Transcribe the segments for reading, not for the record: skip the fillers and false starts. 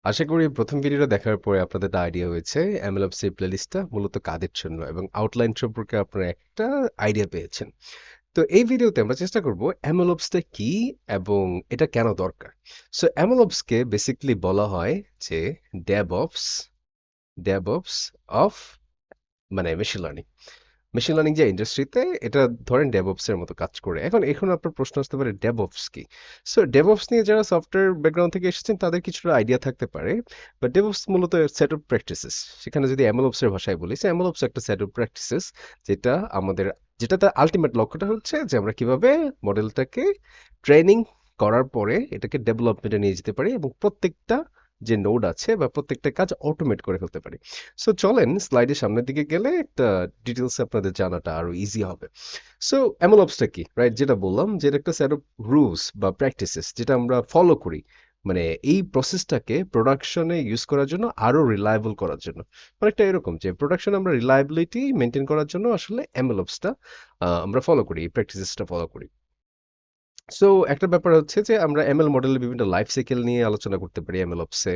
আশা করি প্রথম ভিডিওটা দেখার পরে আপনাদের একটা আইডিয়া হয়েছে MLOps এর প্লেলিস্টটা মূলত কাদের জন্য এবং আউটলাইন সম্পর্কে আপনারা একটা আইডিয়া পেয়েছেন। তো এই ভিডিওতে আমরা চেষ্টা করব MLOps টা কি এবং এটা কেন দরকার। সো MLOps কে বেসিক্যালি বলা হয় যে DevOps DevOps of machine learning. Machine learning যে ইন্ডাস্ট্রিতে এটা ধরেন ডেভঅপস এর মতো কাজ করে। এখন আপনার প্রশ্ন আসতে পারে ডেভঅপস কি? সো ডেভঅপস নিয়ে যারা সফটওয়্যার ব্যাকগ্রাউন্ড থেকে এসেছেন তাদের কিছুটা আইডিয়া থাকতে পারে। বাট ডেভঅপস মূলত সেট অফ প্র্যাকটিসেস। সেখানে যদি এমএলওপস এর ভাষায় বলি, এমএলওপস একটা সেট অফ প্র্যাকটিসেস যেটা আমাদের যেটাতে আলটিমেট লক্ষ্যটা হচ্ছে যে আমরা কিভাবে মডেলটাকে ট্রেনিং করার পরে এটাকে ডেভেলপমেন্টে নিয়ে যেতে পারি এবং প্রত্যেকটা যে নোড আছে বা প্রত্যেকটা কাজ অটোমেট করে ফেলতে পারি। সো চলেন স্লাইডের সামনের দিকে গেলে একটা ডিটেলস আপনাদের জানাটা আরো ইজি হবে। সো এমএলঅপসটা কি, রাইট? যেটা বললাম যে এটা একটা সেট অফ রুলস বা প্র্যাকটিসেস যেটা আমরা ফলো করি এই প্রসেসটাকে প্রোডাকশনে ইউজ করার জন্য আরো রিলায়েবল করার জন্য। অনেকটা এরকম যে প্রোডাকশনে আমরা রিলায়েবিলিটি মেনটেন করার জন্য আসলে এমএলঅপসটা আমরা ফলো করি, এই প্র্যাকটিসেসটা ফলো করি। সো একটা ব্যাপার হচ্ছে যে আমরা এমএল মডেলের বিভিন্ন লাইফ সাইকেল নিয়ে আলোচনা করতে পারি এমএলঅপসে।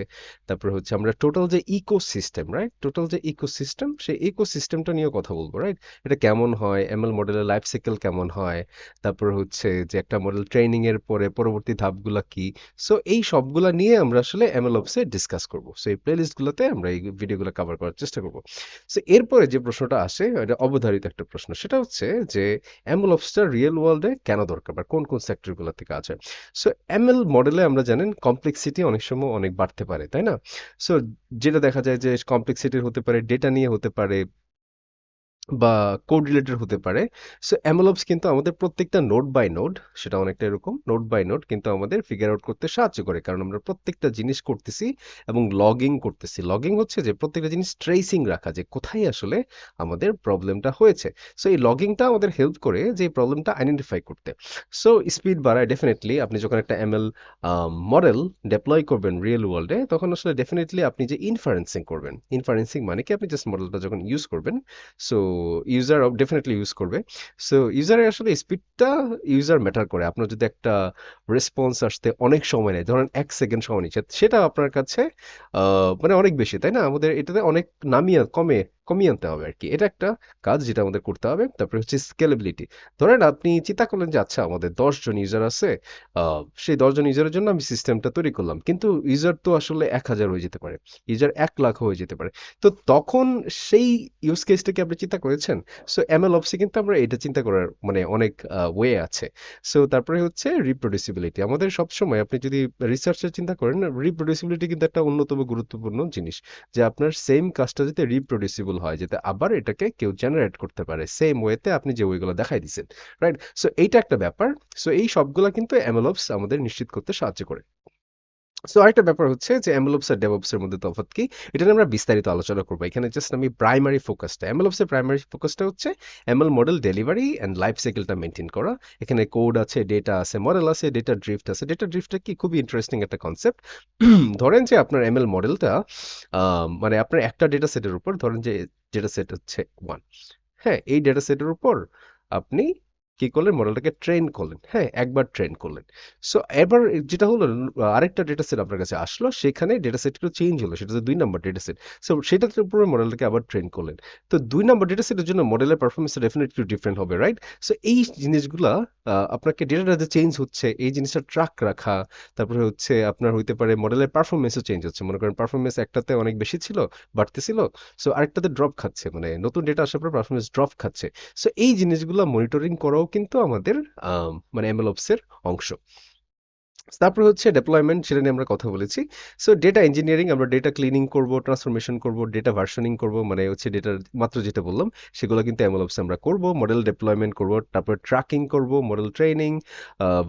তারপর হচ্ছে আমরা টোটাল যে ইকোসিস্টেম, রাইট? টোটাল যে ইকোসিস্টেম, সেই ইকোসিস্টেমটা নিয়েও কথা বলবো, রাইট? এটা কেমন হয়, এমএল মডেলের লাইফ সাইকেল কেমন হয়, তারপর হচ্ছে যে একটা মডেল ট্রেনিং এর পরে পরবর্তী ধাপগুলা কি। সো এই সবগুলা নিয়ে আমরা আসলে এমএলঅপসে ডিসকাস করব। সো এই প্লেলিস্ট গুলোতে আমরা এই ভিডিওগুলো কভার করার চেষ্টা করব। সো এরপরে যে প্রশ্নটা আসে এটা অবধারিত একটা প্রশ্ন, সেটা হচ্ছে যে এমএলঅপসটা রিয়েল ওয়ার্ল্ডে কেন দরকার বা কোন কোন সেক্টরগুলো থেকে আছে। সো এমএল মডেলে আমরা জানেন কমপ্লেক্সিটি অনেক সময় অনেক বাড়তে পারে, তাই না? সো যেটা দেখা যায় যে কমপ্লেক্সিটির হতে পারে, ডেটা নিয়ে হতে পারে বা কোড রিলেটেড হতে পারে। সো এমএলওপস কিন্তু আমাদের প্রত্যেকটা নোড বাই নোড, সেটা অনেকটা এরকম নোড বাই নোড কিন্তু আমাদের ফিগার আউট করতে সাহায্য করে, কারণ আমরা প্রত্যেকটা জিনিস করতেছি এবং লগিং করতেছি। লগিং হচ্ছে যে প্রত্যেকটা জিনিস ট্রেসিং রাখা, যে কোথায় আসলে আমাদের প্রবলেমটা হয়েছে। সো এই লগিংটা আমাদের হেল্প করে যে প্রবলেমটা আইডেন্টিফাই করতে। সো স্পিড বাড়ায় ডেফিনেটলি। আপনি যখন একটা এমএল মডেল ডেপ্লয় করবেন রিয়েল ওয়ার্ল্ডে, তখন আসলে ডেফিনেটলি আপনি যে ইনফারেন্সিং করবেন, ইনফারেন্সিং মানে কি আপনি জাস্ট মডেলটা যখন ইউজ করবেন, সো ইউজার ডেফিনেটলি ইউজ করবে। সো ইউজারের আসলে স্পিডটা ইউজার ম্যাটার করে। আপনার যদি একটা রেসপন্স আসতে অনেক সময় নেয়, ধরেন 1 সেকেন্ড সময় নিচ্ছে, সেটা আপনার কাছে অনেক বেশি, তাই না? আমাদের এটাতে অনেক কমিয়ে আনতে হবে আর কি। এটা একটা কাজ যেটা আমাদের করতে হবে। তারপরে হচ্ছে স্কেলেবিলিটি। ধরেন আপনি চিন্তা করলেন যে আচ্ছা আমাদের 10 জন ইউজার আছে, সেই 10 জন ইউজারের জন্য আমি সিস্টেমটা তৈরি করলাম, কিন্তু ইউজার তো আসলে 1,000 হয়ে যেতে পারে, ইউজার 1 লাখ হয়ে যেতে পারে। তো তখন সেই ইউজ কেসটা কি আপনি চিন্তা করেছেন? সো এমএল অপসে কিন্তু আমরা এটা চিন্তা করার অনেক ওয়ে আছে। সো তারপরে হচ্ছে রিপ্রোডিউসিবিলিটি। আমাদের সবসময় আপনি যদি রিসার্চের চিন্তা করেন, রিপ্রোডিউসিবিলিটি কিন্তু একটা অন্যতম গুরুত্বপূর্ণ জিনিস, যে আপনার সেম কাজটা যাতে রিপ্রোডিউসিবল হয়, যাতে আবার এটাকে কেউ জেনারেট করতে পারে সেম ওয়েতে আপনি যে ওয়েগুলো দেখাই দিচ্ছেন, রাইট? সো এইটা একটা ব্যাপার। সো এই সবগুলা কিন্তু এমএলঅপস আমাদের নিশ্চিত করতে সাহায্য করে। সো আরেকটা ব্যাপার হচ্ছে যে এমএলওপস আর ডেভঅপস এর মধ্যে তফাৎ কি, এটা নিয়ে আমরা বিস্তারিত আলোচনা করবো। এখানে জাস্ট আমি প্রাইমারি ফোকাসটা, এমএলওপস এর প্রাইমারি ফোকাসটা হচ্ছে ML model delivery and life সাইকেলটা মেনটেন করা। এখানে কোড আছে, ডেটা আছে, মডেল আছে, ডেটা ড্রিফট আছে। ডেটা ড্রিফটটা কি, খুবই ইন্টারেস্টিং একটা কনসেপ্ট। ধরেন যে আপনার এমএল মডেলটা আপনার একটা ডেটা সেটের উপর, ধরেন যে ডেটা সেট হচ্ছে 1, হ্যাঁ? এই ডেটা সেটের উপর আপনি কি করলেন, মডেলটাকে ট্রেন করলেন, হ্যাঁ? একবার ট্রেন করলেন। সো এবার যেটা হলো, আরেকটা ডেটা সেট আপনার কাছে আসলো, সেখানে ডেটা সেটগুলো চেঞ্জ হলো, সেটা হচ্ছে 2 নম্বর ডেটা সেট। সো সেটার উপরে মডেলটাকে আবার ট্রেন করলেন। তো 2 নম্বর ডেটা সেটের জন্য মডেলের পারফরমেন্সটা ডেফিনেটলি ডিফারেন্ট হবে, রাইট? সো এই জিনিসগুলা আপনাকে ডেটাটা যে চেঞ্জ হচ্ছে এই জিনিসটা ট্র্যাক রাখা। তারপরে হচ্ছে আপনার হইতে পারে মডেলের পারফরমেন্সও চেঞ্জ হচ্ছে। মনে করেন পারফরমেন্স একটাতে অনেক বেশি ছিল, বাড়তেছিল, সো আরেকটাতে ড্রপ খাচ্ছে, নতুন ডেটা আসার পর পারফরমেন্স ড্রপ খাচ্ছে। সো এই জিনিসগুলো মনিটরিং করাও কিন্তু আমাদের এমএলওপস এর অংশ। তারপর হচ্ছে ডেপ্লয়মেন্ট, সেটা নিয়ে আমরা কথা বলেছি। সো ডেটা ইঞ্জিনিয়ারিং, আমরা ডেটা ক্লিনিং করব, ট্রান্সফরমেশন করব, ডেটা ভার্সনিং করব, হচ্ছে ডেটার মাত্র যেটা বললাম সেগুলো কিন্তু এমএলওপস আমরা করব। মডেল ডেপ্লয়মেন্ট করব, তারপর ট্র্যাকিং করব, মডেল ট্রেনিং,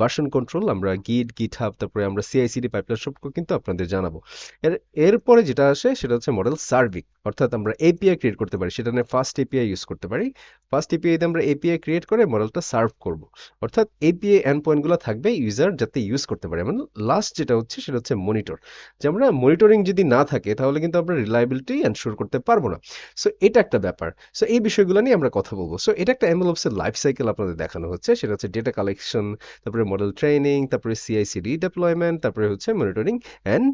ভার্সন কন্ট্রোল, আমরা গিটহাব, তারপরে আমরা সিআইসিডি পাইপলাইন সব কিন্তু আপনাদের জানাবো। এর এরপরে যেটা আসে সেটা হচ্ছে মডেল সার্ভিং, অর্থাৎ আমরা এপিআই ক্রিয়েট করতে পারি, সেটা নিয়ে ফাস্ট এপিআই ইউজ করতে পারি। ফাস্ট এপিআই দিয়ে আমরা এপিআই ক্রিয়েট করে মডেলটা সার্ভ করব, অর্থাৎ এপিআই এন্ড পয়েন্টগুলো থাকবে ইউজার যাতে ইউজ করতে করতে পারি। এবং লাস্ট যেটা হচ্ছে সেটা হচ্ছে মনিটর। যে আমরা মনিটরিং যদি না থাকে তাহলে কিন্তু আমরা রিলায়েবিলিটি এনশিওর করতে পারবো না। সো এটা একটা ব্যাপার। সো এই বিষয়গুলো নিয়ে আমরা কথা বলবো। সো এটা একটা MLOps এর লাইফ সাইকেল আপনাদের দেখানো হচ্ছে। সেটা হচ্ছে ডেটা কালেকশন, তারপরে মডেল ট্রেনিং, তারপরে CI/CD ডেপ্লয়মেন্ট, তারপরে হচ্ছে মনিটরিং অ্যান্ড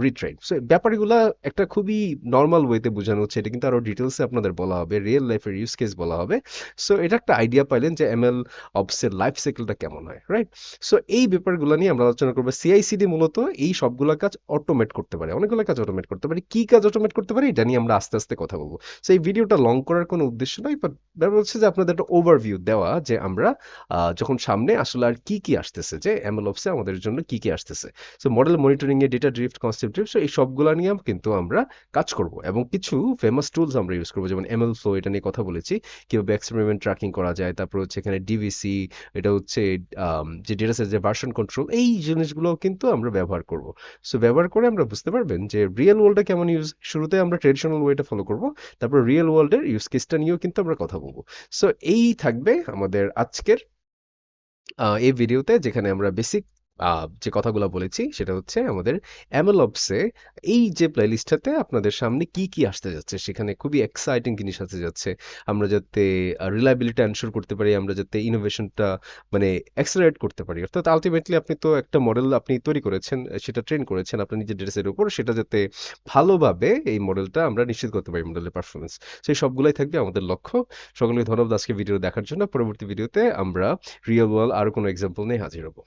রিট্রেন। সো ব্যাপারগুলা একটা খুবই নরমাল ওয়েতে বোঝানো হচ্ছে। এটা কিন্তু আরো ডিটেলসে আপনাদের বলা হবে, রিয়েল লাইফের ইউজ কেস বলা হবে। সো এটা একটা আইডিয়া পাইলেন যে MLOps এর লাইফ সাইকেলটা কেমন হয়, রাইট? সো এই ব্যাপারগুলো নিয়ে আমরা আলোচনা করবো। CI/CD মূলত এই সবগুলা কাজ অটোমেট করতে পারে, অনেকগুলো কাজ অটোমেট করতে পারে। কি কাজ অটোমেট করতে পারে এটা নিয়ে আমরা আস্তে আস্তে কথা বলবো। সো এই ভিডিওটা লং করার কোনো উদ্দেশ্য নয়, বাট ব্যাপার হচ্ছে যে আপনাদের একটা ওভারভিউ দেওয়া যে আমরা যখন সামনে আসলে আর কি কি আসতেছে, যে MLOps এ আমাদের জন্য কি কি আসতেছে। সো মডেল মনিটরিং এ data drift, concept drift, so এই সবগুলা নিয়ে কিন্তু আমরা কাজ করব এবং কিছু ফেমাস টুলস আমরা ইউজ করবো, যেমন MLflow, এটা নিয়ে কথা বলেছি, কিভাবে এক্সপেরিমেন্ট ট্র্যাকিং করা যায়। তারপর হচ্ছে এখানে DVC, এটা হচ্ছে যে ডেটা সেট যে ভার্সন কন্ট্রোল, এই জিনিসগুলো কিন্তু আমরা ব্যবহার করব। সো ব্যবহার করে আমরা বুঝতে পারবেন যে রিয়েল ওয়ার্ল্ডে কেমন ইউজ। শুরুতে আমরা ট্রেডিশনাল ওয়েটা ফলো করব, তারপর রিয়েল ওয়ার্ল্ডের ইউজ কেসটা নিয়েও কিন্তু আমরা কথা বলবো। সো এই থাকবে আমাদের আজকের এই ভিডিওতে, যেখানে আমরা বেসিক যে কথাগুলো বলেছি সেটা হচ্ছে আমাদের MLOps এ এই যে প্লেলিস্টটাতে আপনাদের সামনে কি কি আসতে যাচ্ছে, সেখানে খুবই এক্সাইটিং জিনিস আসতে যাচ্ছে। আমরা যাতে রিলায়েবিলিটি এনশিওর করতে পারি, আমরা যাতে ইনোভেশনটা মানে অ্যাক্সেলারেট করতে পারি। অর্থাৎ আলটিমেটলি আপনি তো একটা মডেল আপনি তৈরি করেছেন, সেটা ট্রেন করেছেন আপনার নিজের ডেটাসেটের উপর, সেটা যাতে ভালোভাবে এই মডেলটা আমরা নিশ্চিত করতে পারি, মডেলের পারফরমেন্স। সেই সবগুলাই থাকবে আমাদের লক্ষ্য। সকলকে ধন্যবাদ আজকে ভিডিও দেখার জন্য। পরবর্তী ভিডিওতে আমরা রিয়েল ওয়ার্ল্ড আরো কোনো এক্সাম্পল নিয়ে হাজির হব।